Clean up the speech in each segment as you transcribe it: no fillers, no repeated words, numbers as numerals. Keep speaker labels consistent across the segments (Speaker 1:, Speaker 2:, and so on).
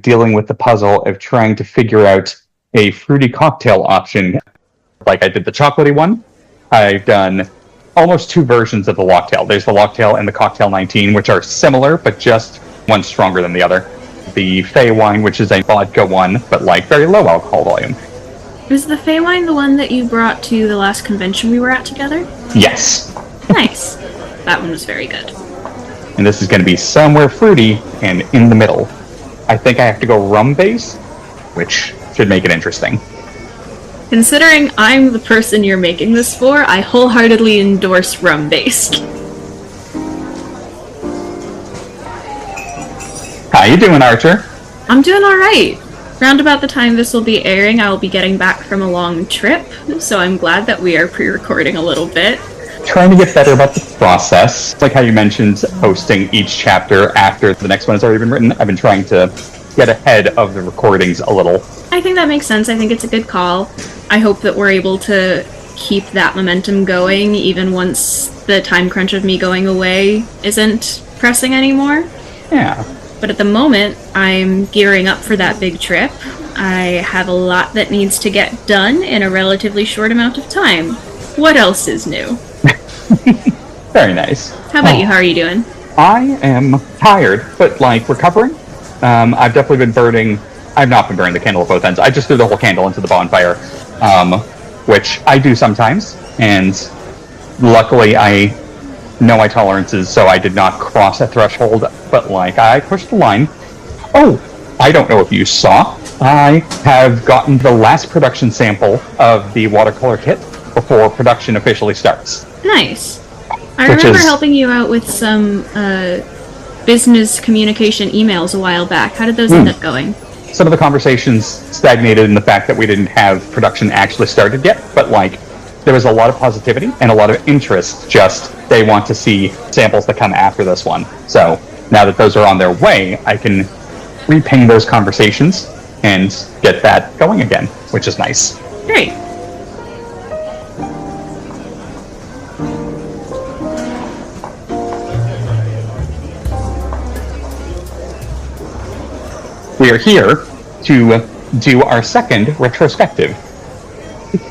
Speaker 1: dealing with the puzzle of trying to figure out a fruity cocktail option. Like I did the chocolatey one. I've done almost 2 versions of the Locktail. There's the Locktail and the Cocktail 19, which are similar, but just one stronger than the other. The Fey wine, which is a vodka one, but like very low alcohol volume.
Speaker 2: Was the Fey wine the one that you brought to the last convention we were at together?
Speaker 1: Yes.
Speaker 2: Nice. That one was very good.
Speaker 1: And this is going to be somewhere fruity and in the middle. I think I have to go rum base, which should make it interesting.
Speaker 2: Considering I'm the person you're making this for, I wholeheartedly endorse rum-based.
Speaker 1: How you doing, Archer?
Speaker 2: I'm doing alright. Round about the time this will be airing, I will be getting back from a long trip, so I'm glad that we are pre-recording a little bit.
Speaker 1: Trying to get better about the process. Like how you mentioned posting each chapter after the next one has already been written. I've been trying to get ahead of the recordings a little.
Speaker 2: I think that makes sense. I think it's a good call. I hope that we're able to keep that momentum going even once the time crunch of me going away isn't pressing anymore.
Speaker 1: Yeah.
Speaker 2: But at the moment, I'm gearing up for that big trip. I have a lot that needs to get done in a relatively short amount of time. What else is new?
Speaker 1: Very nice.
Speaker 2: How about you? How are you doing?
Speaker 1: I am tired, but like recovering. I've definitely been burning. I've not been burning the candle at both ends. I just threw the whole candle into the bonfire, which I do sometimes. And luckily, I know my tolerances, so I did not cross a threshold. But like, I pushed the line. Oh, I don't know if you saw. I have gotten the last production sample of the watercolor kit before production officially starts.
Speaker 2: Nice. I remember helping you out with some business communication emails a while back. How did those end up going?
Speaker 1: Some of the conversations stagnated in the fact that we didn't have production actually started yet, but like, there was a lot of positivity and a lot of interest, just they want to see samples that come after this one. So now that those are on their way, I can reping those conversations and get that going again, which is nice.
Speaker 2: Great.
Speaker 1: We are here to do our second retrospective.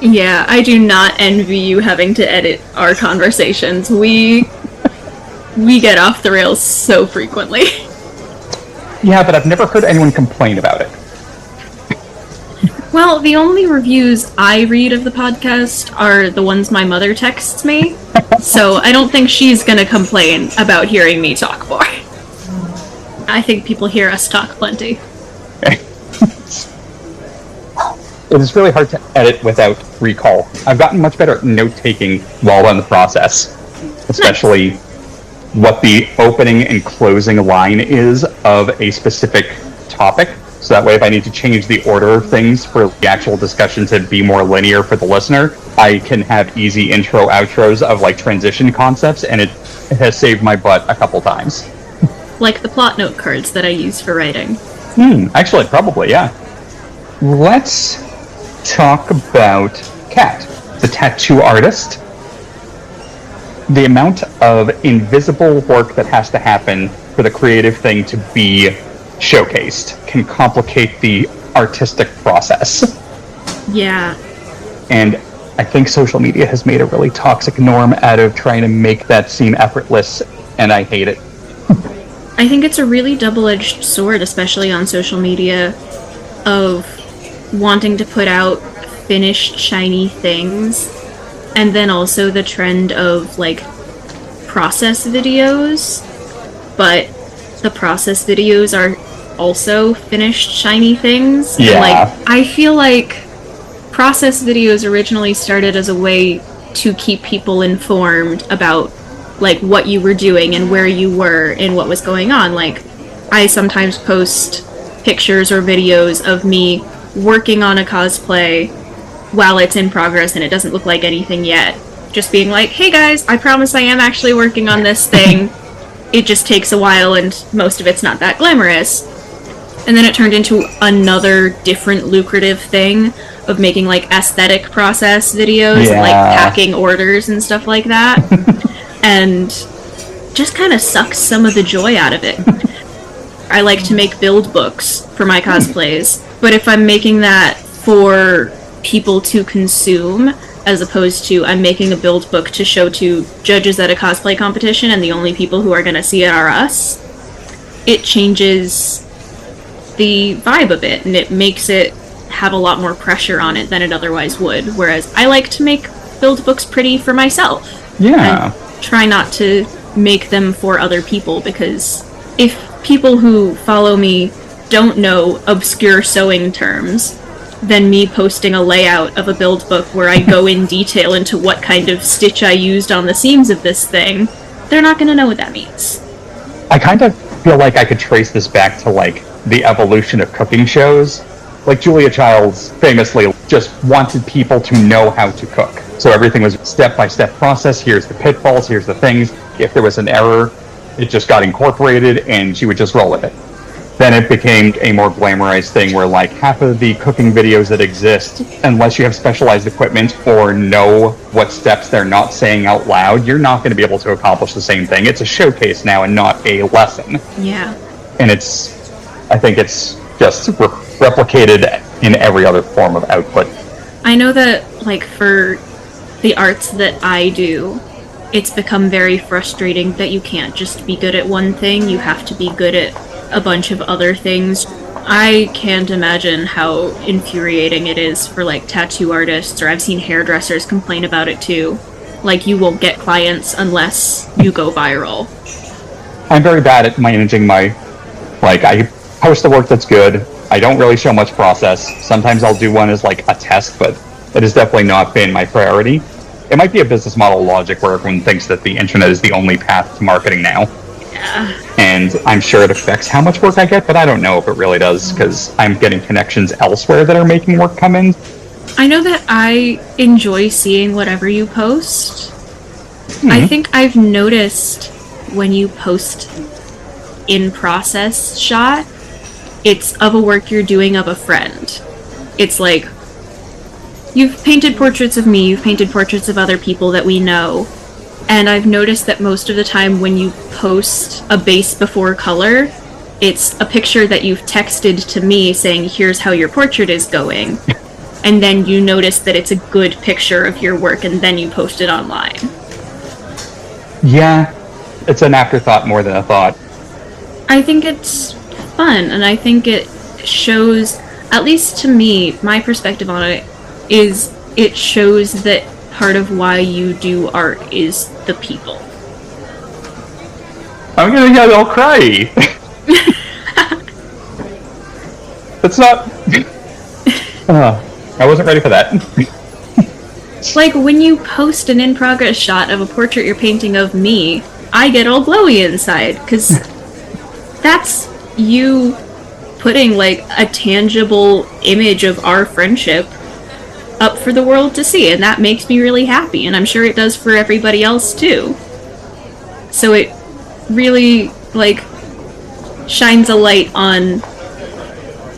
Speaker 2: Yeah, I do not envy you having to edit our conversations. We get off the rails so frequently.
Speaker 1: Yeah, but I've never heard anyone complain about it.
Speaker 2: Well, the only reviews I read of the podcast are the ones my mother texts me, so I don't think she's gonna complain about hearing me talk more. I think people hear us talk plenty.
Speaker 1: It is really hard to edit without recall. I've gotten much better at note-taking while in the process, especially what the opening and closing line is of a specific topic. So that way, if I need to change the order of things for the actual discussion to be more linear for the listener, I can have easy intro outros of like transition concepts, and it has saved my butt a couple times.
Speaker 2: Like the plot note cards that I use for writing.
Speaker 1: Actually, probably, yeah. Let's talk about Kat, the tattoo artist. The amount of invisible work that has to happen for the creative thing to be showcased can complicate the artistic process.
Speaker 2: Yeah.
Speaker 1: And I think social media has made a really toxic norm out of trying to make that seem effortless, and I hate it.
Speaker 2: I think it's a really double-edged sword, especially on social media, of wanting to put out finished, shiny things, and then also the trend of, like, process videos, but the process videos are also finished, shiny things.
Speaker 1: Yeah.
Speaker 2: And, like, I feel like process videos originally started as a way to keep people informed about, like, what you were doing and where you were and what was going on. Like, I sometimes post pictures or videos of me working on a cosplay while it's in progress and it doesn't look like anything yet. Just being like, hey guys, I promise I am actually working on this thing. It just takes a while and most of it's not that glamorous. And then it turned into another different lucrative thing of making like aesthetic process videos and like packing orders and stuff like that. And just kind of sucks some of the joy out of it. I like to make build books for my cosplays. But if I'm making that for people to consume, as opposed to I'm making a build book to show to judges at a cosplay competition and the only people who are going to see it are us, it changes the vibe of it, and it makes it have a lot more pressure on it than it otherwise would. Whereas I like to make build books pretty for myself.
Speaker 1: Yeah.
Speaker 2: And try not to make them for other people, because if people who follow me don't know obscure sewing terms, then me posting a layout of a build book where I go in detail into what kind of stitch I used on the seams of this thing, they're not going to know what that means.
Speaker 1: I kind of feel like I could trace this back to, like, the evolution of cooking shows. Like, Julia Childs famously just wanted people to know how to cook. So everything was step-by-step process. Here's the pitfalls, here's the things. If there was an error, it just got incorporated, and she would just roll with it. Then it became a more glamorized thing where, like, half of the cooking videos that exist, unless you have specialized equipment or know what steps they're not saying out loud, you're not going to be able to accomplish the same thing. It's a showcase now and not a lesson.
Speaker 2: Yeah.
Speaker 1: And I think it's just replicated in every other form of output.
Speaker 2: I know that, like, for the arts that I do, it's become very frustrating that you can't just be good at one thing. You have to be good at a bunch of other things. I can't imagine how infuriating it is for, like, tattoo artists, or I've seen hairdressers complain about it too. Like, you won't get clients unless you go viral.
Speaker 1: I'm very bad at managing my, like, I post the work that's good. I don't really show much process. Sometimes I'll do one as, like, a test, but it has definitely not been my priority. It might be a business model logic where everyone thinks that the internet is the only path to marketing now.
Speaker 2: Yeah.
Speaker 1: And I'm sure it affects how much work I get, but I don't know if it really does, because I'm getting connections elsewhere that are making work come in.
Speaker 2: I know that I enjoy seeing whatever you post. I think I've noticed when you post in process shot, it's of a work you're doing of a friend. It's like, you've painted portraits of me, you've painted portraits of other people that we know, and I've noticed that most of the time when you post a base before color, it's a picture that you've texted to me saying, here's how your portrait is going, and then you notice that it's a good picture of your work, and then you post it online.
Speaker 1: Yeah, it's an afterthought more than a thought.
Speaker 2: I think it's fun, and I think it shows, at least to me, my perspective on it is it shows that part of why you do art is the people.
Speaker 1: I'm gonna get all cry. That's not... I wasn't ready for that.
Speaker 2: Like, when you post an in-progress shot of a portrait you're painting of me, I get all glowy inside, because that's you putting, like, a tangible image of our friendship up for the world to see, and that makes me really happy, and I'm sure it does for everybody else, too. So it really, like, shines a light on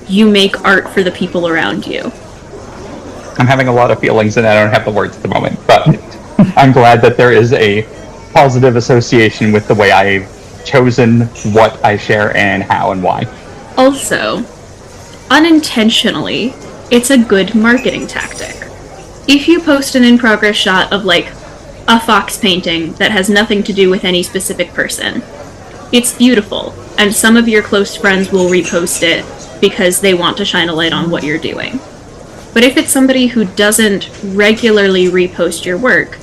Speaker 2: you make art for the people around you.
Speaker 1: I'm having a lot of feelings and I don't have the words at the moment, but I'm glad that there is a positive association with the way I've chosen what I share and how and why.
Speaker 2: Also, unintentionally, it's a good marketing tactic. If you post an in-progress shot of, like, a fox painting that has nothing to do with any specific person, it's beautiful, and some of your close friends will repost it because they want to shine a light on what you're doing. But if it's somebody who doesn't regularly repost your work,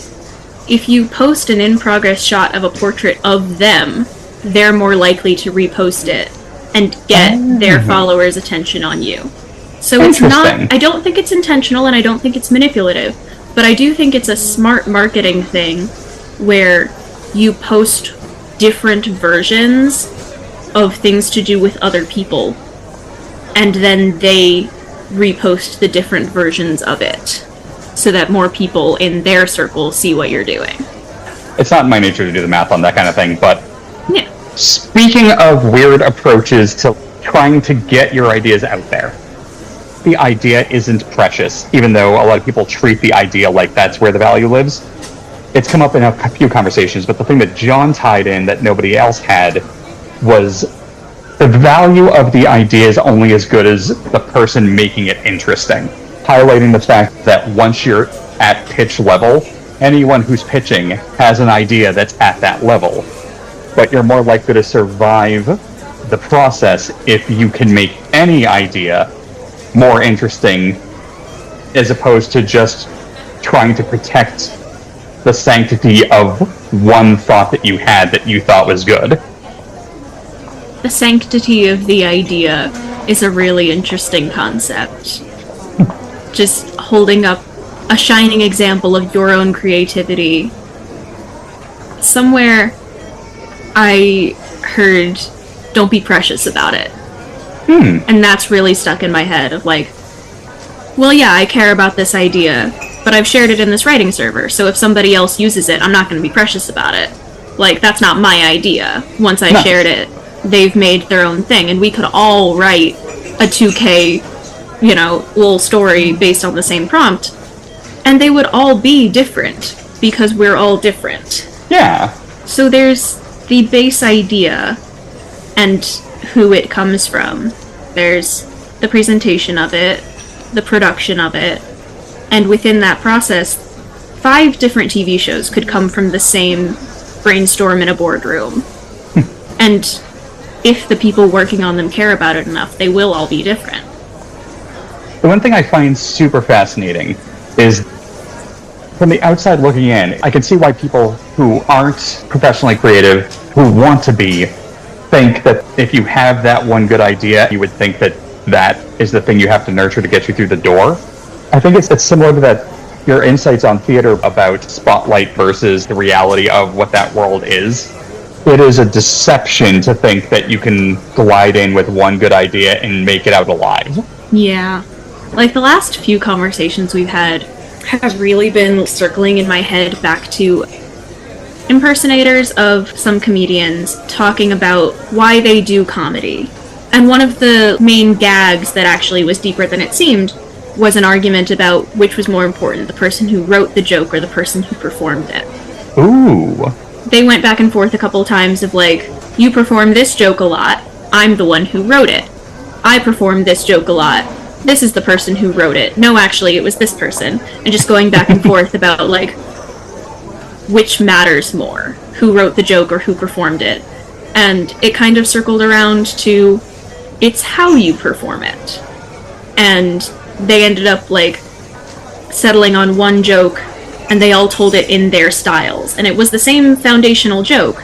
Speaker 2: if you post an in-progress shot of a portrait of them, they're more likely to repost it and get their followers' attention on you. So it's not, I don't think it's intentional and I don't think it's manipulative, but I do think it's a smart marketing thing where you post different versions of things to do with other people, and then they repost the different versions of it so that more people in their circle see what you're doing.
Speaker 1: It's not in my nature to do the math on that kind of thing, but
Speaker 2: yeah.
Speaker 1: Speaking of weird approaches to trying to get your ideas out there, the idea isn't precious, even though a lot of people treat the idea like that's where the value lives. It's come up in a few conversations, but the thing that John tied in that nobody else had was the value of the idea is only as good as the person making it interesting. Highlighting the fact that once you're at pitch level, anyone who's pitching has an idea that's at that level. But you're more likely to survive the process if you can make any idea more interesting, as opposed to just trying to protect the sanctity of one thought that you had that you thought was good.
Speaker 2: The sanctity of the idea is a really interesting concept. Just holding up a shining example of your own creativity. Somewhere I heard, don't be precious about it. And that's really stuck in my head of like, well, yeah, I care about this idea, but I've shared it in this writing server, so if somebody else uses it, I'm not going to be precious about it. Like, that's not my idea. Once I shared it, they've made their own thing, and we could all write a 2K, little story based on the same prompt, and they would all be different, because we're all different.
Speaker 1: Yeah.
Speaker 2: So there's the base idea, and who it comes from. There's the presentation of it, the production of it, and within that process, 5 different TV shows could come from the same brainstorm in a boardroom. And if the people working on them care about it enough, they will all be different.
Speaker 1: The one thing I find super fascinating is, from the outside looking in, I can see why people who aren't professionally creative, who want to be, think that if you have that one good idea, you would think that that is the thing you have to nurture to get you through the door. I think it's similar to that, your insights on theater about spotlight versus the reality of what that world is. It is a deception to think that you can glide in with one good idea and make it out alive.
Speaker 2: Yeah. Like, the last few conversations we've had have really been circling in my head back to impersonators of some comedians talking about why they do comedy. And one of the main gags that actually was deeper than it seemed was an argument about which was more important, the person who wrote the joke or the person who performed it.
Speaker 1: Ooh.
Speaker 2: They went back and forth a couple times of like, you perform this joke a lot, I'm the one who wrote it. I perform this joke a lot, this is the person who wrote it. No, actually, it was this person. And just going back and forth about, like, which matters more, who wrote the joke or who performed it. And it kind of circled around to, it's how you perform it. And they ended up, like, settling on one joke, and they all told it in their styles. And it was the same foundational joke,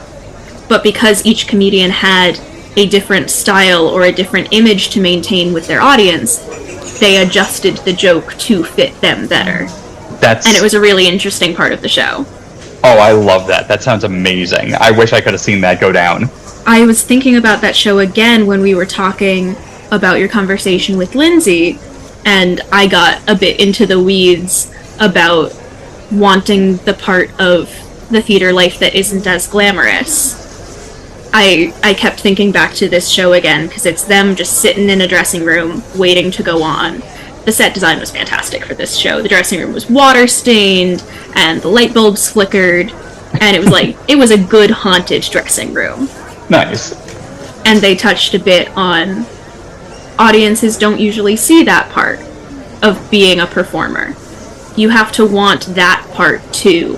Speaker 2: but because each comedian had a different style or a different image to maintain with their audience, they adjusted the joke to fit them better. And it was a really interesting part of the show.
Speaker 1: Oh, I love that. That sounds amazing. I wish I could have seen that go down.
Speaker 2: I was thinking about that show again when we were talking about your conversation with Lindsay, and I got a bit into the weeds about wanting the part of the theater life that isn't as glamorous. I kept thinking back to this show again, because it's them just sitting in a dressing room, waiting to go on. The set design was fantastic for this show. The dressing room was water-stained, and the light bulbs flickered, and it was like, it was a good haunted dressing room.
Speaker 1: Nice.
Speaker 2: And they touched a bit on audiences don't usually see that part of being a performer. You have to want that part too,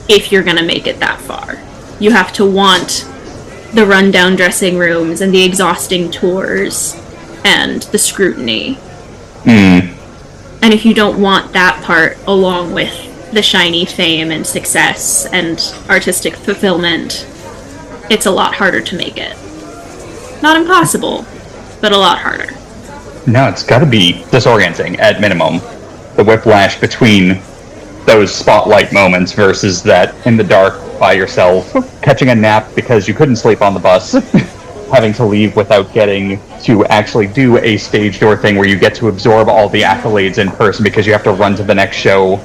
Speaker 2: if you're gonna make it that far. You have to want the rundown dressing rooms and the exhausting tours and the scrutiny. And if you don't want that part along with the shiny fame and success and artistic fulfillment, it's a lot harder to make it. Not impossible, but a lot harder.
Speaker 1: No, it's got to be disorienting at minimum. The whiplash between those spotlight moments versus that in the dark by yourself, catching a nap because you couldn't sleep on the bus, having to leave without getting to actually do a stage door thing where you get to absorb all the accolades in person because you have to run to the next show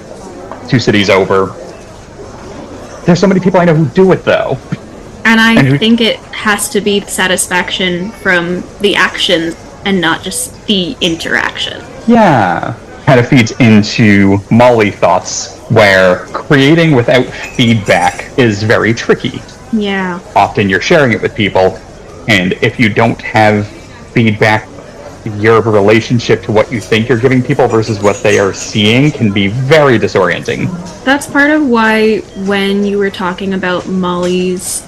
Speaker 1: 2 cities over. There's so many people I know who do it, though.
Speaker 2: And I think it has to be satisfaction from the action and not just the interaction.
Speaker 1: Yeah. Kind of feeds into Molly thoughts, where creating without feedback is very tricky.
Speaker 2: Yeah.
Speaker 1: Often you're sharing it with people, And if you don't have feedback, your relationship to what you think you're giving people versus what they are seeing can be very disorienting.
Speaker 2: That's part of why when you were talking about Molly's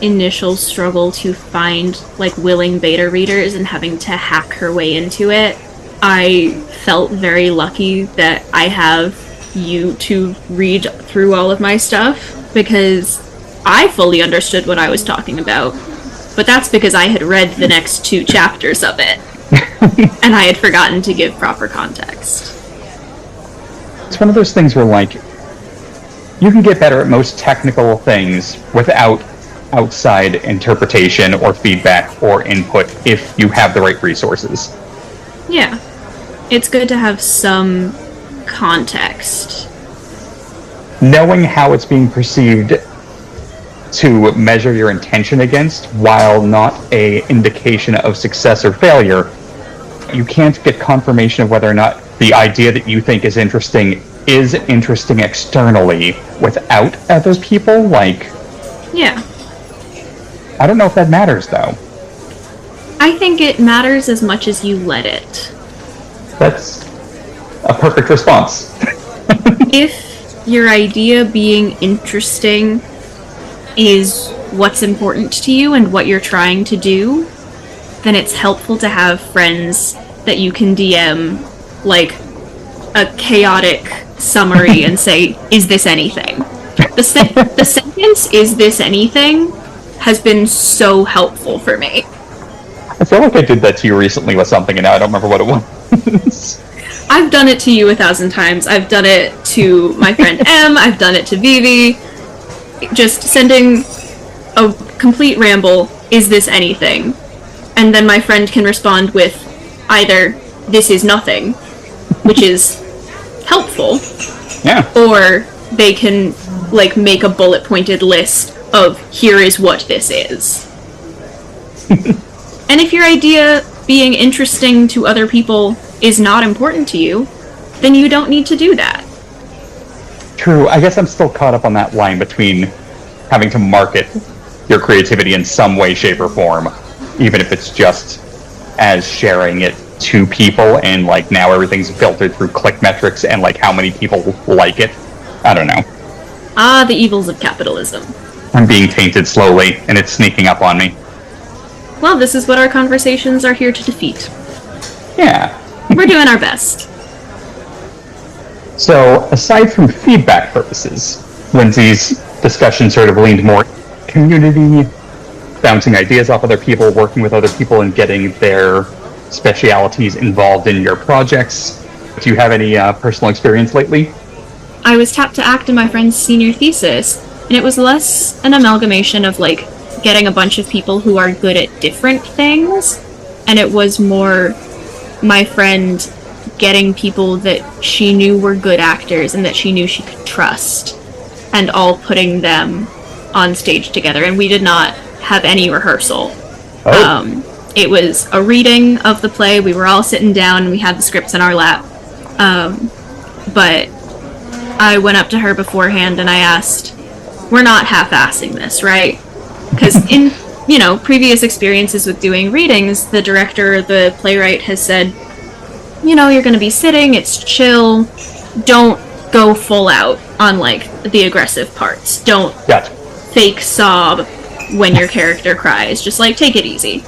Speaker 2: initial struggle to find like willing beta readers and having to hack her way into it, I felt very lucky that I have you to read through all of my stuff, because I fully understood what I was talking about, but that's because I had read the next 2 chapters of it and I had forgotten to give proper context.
Speaker 1: It's one of those things where, like, you can get better at most technical things without outside interpretation or feedback or input if you have the right resources.
Speaker 2: Yeah. It's good to have some context.
Speaker 1: Knowing how it's being perceived to measure your intention against, while not a indication of success or failure, you can't get confirmation of whether or not the idea that you think is interesting externally without other people. Like,
Speaker 2: Yeah.
Speaker 1: I don't know if that matters, though.
Speaker 2: I think it matters as much as you let it.
Speaker 1: That's a perfect response.
Speaker 2: If your idea being interesting is what's important to you and what you're trying to do, then it's helpful to have friends that you can DM like a chaotic summary and say, is this anything? The sentence, is this anything, has been so helpful for me.
Speaker 1: I feel like I did that to you recently with something, and now I don't remember what it was.
Speaker 2: I've done it to you 1,000 times. I've done it to my friend M. I've done it to Vivi. Just sending a complete ramble, is this anything? And then my friend can respond with either, this is nothing, which is helpful,
Speaker 1: Yeah.
Speaker 2: or they can like make a bullet pointed list of, here is what this is. And if your idea being interesting to other people is not important to you, then you don't need to do that.
Speaker 1: True. I guess I'm still caught up on that line between having to market your creativity in some way, shape, or form, even if it's just as sharing it to people, and like now everything's filtered through click metrics and like how many people like it. I don't know.
Speaker 2: Ah, the evils of capitalism.
Speaker 1: I'm being tainted slowly, and it's sneaking up on me.
Speaker 2: Well, this is what our conversations are here to defeat.
Speaker 1: Yeah.
Speaker 2: We're doing our best.
Speaker 1: So, aside from feedback purposes, Lindsay's discussion sort of leaned more community, bouncing ideas off other people, working with other people, and getting their specialities involved in your projects. Do you have any personal experience lately?
Speaker 2: I was tapped to act in my friend's senior thesis, and it was less an amalgamation of like getting a bunch of people who are good at different things, and it was more my friend getting people that she knew were good actors and that she knew she could trust, and all putting them on stage together. And we did not have any rehearsal. It was a reading of the play. We were all sitting down and we had the scripts in our lap. But I went up to her beforehand and I asked, we're not half-assing this, right? Because in, previous experiences with doing readings, the director, the playwright has said, you're going to be sitting, it's chill, don't go full out on, like, the aggressive parts. Don't fake sob when your character cries. Just, like, take it easy.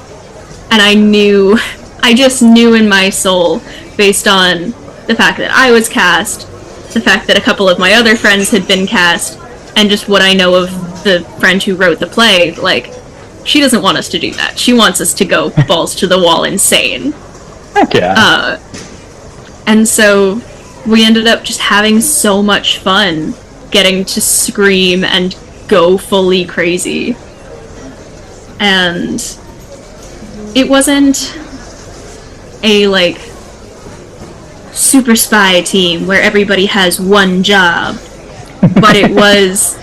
Speaker 2: And I just knew in my soul, based on the fact that I was cast, the fact that a couple of my other friends had been cast, and just what I know of the friend who wrote the play, like, she doesn't want us to do that. She wants us to go balls to the wall insane.
Speaker 1: Heck yeah.
Speaker 2: And so we ended up just having so much fun getting to scream and go fully crazy. And it wasn't a, like, super spy team where everybody has one job, but it was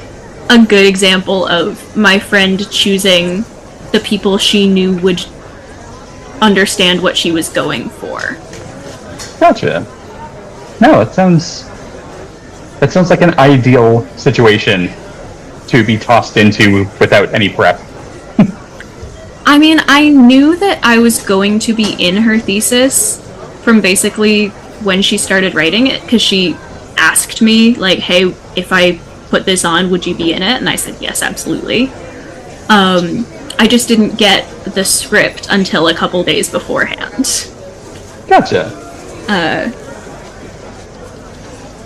Speaker 2: a good example of my friend choosing the people she knew would understand what she was going for.
Speaker 1: Gotcha. No, that sounds like an ideal situation to be tossed into without any prep.
Speaker 2: I mean, I knew that I was going to be in her thesis from basically when she started writing it, because she asked me, like, hey, if I put this on, would you be in it? And I said, yes, absolutely. I just didn't get the script until a couple days beforehand.
Speaker 1: Gotcha.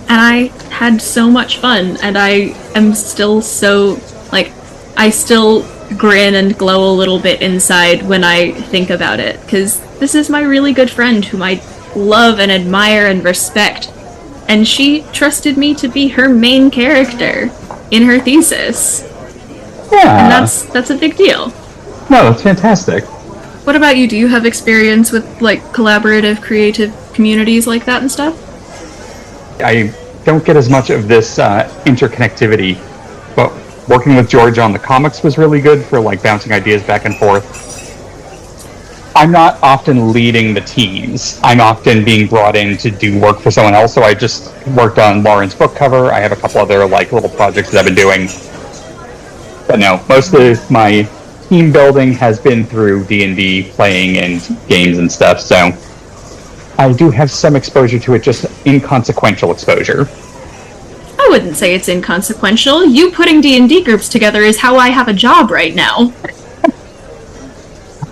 Speaker 2: And I had so much fun, and I am still so, like, I still grin and glow a little bit inside when I think about it, because this is my really good friend whom I love and admire and respect, and she trusted me to be her main character in her thesis.
Speaker 1: Yeah.
Speaker 2: And that's a big deal.
Speaker 1: No, that's fantastic.
Speaker 2: What about you? Do you have experience with, like, collaborative, creative communities like that and stuff?
Speaker 1: I don't get as much of this interconnectivity, but working with George on the comics was really good for, like, bouncing ideas back and forth. I'm not often leading the teams. I'm often being brought in to do work for someone else, so I just worked on Lauren's book cover. I have a couple other, like, little projects that I've been doing. But no, most of my team building has been through D&D, playing and games and stuff, so I do have some exposure to it, just inconsequential exposure.
Speaker 2: I wouldn't say it's inconsequential. You putting D&D groups together is how I have a job right now.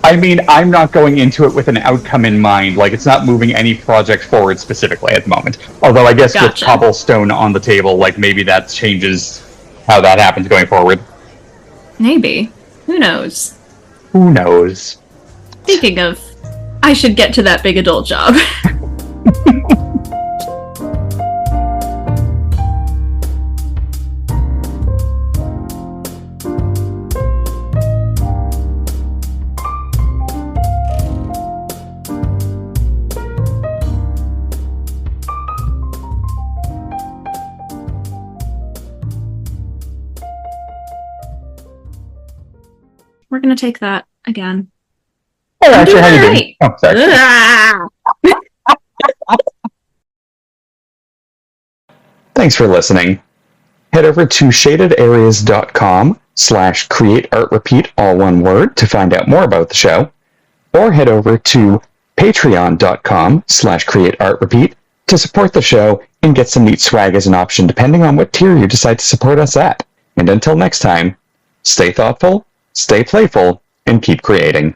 Speaker 1: I mean, I'm not going into it with an outcome in mind. Like, it's not moving any project forward specifically at the moment. Although I guess with Cobblestone on the table, like, maybe that changes how that happens going forward.
Speaker 2: Maybe. Who knows?
Speaker 1: Who knows?
Speaker 2: Speaking of, I should get to that big adult job. We're gonna take that again.
Speaker 1: Oh, actually, how you doing? Oh, sorry. Thanks for listening. Head over to shadedareas.com/createartrepeat, all one word, to find out more about the show, or head over to patreon.com/createartrepeat to support the show and get some neat swag as an option depending on what tier you decide to support us at. And until next time, stay thoughtful, stay playful, and keep creating.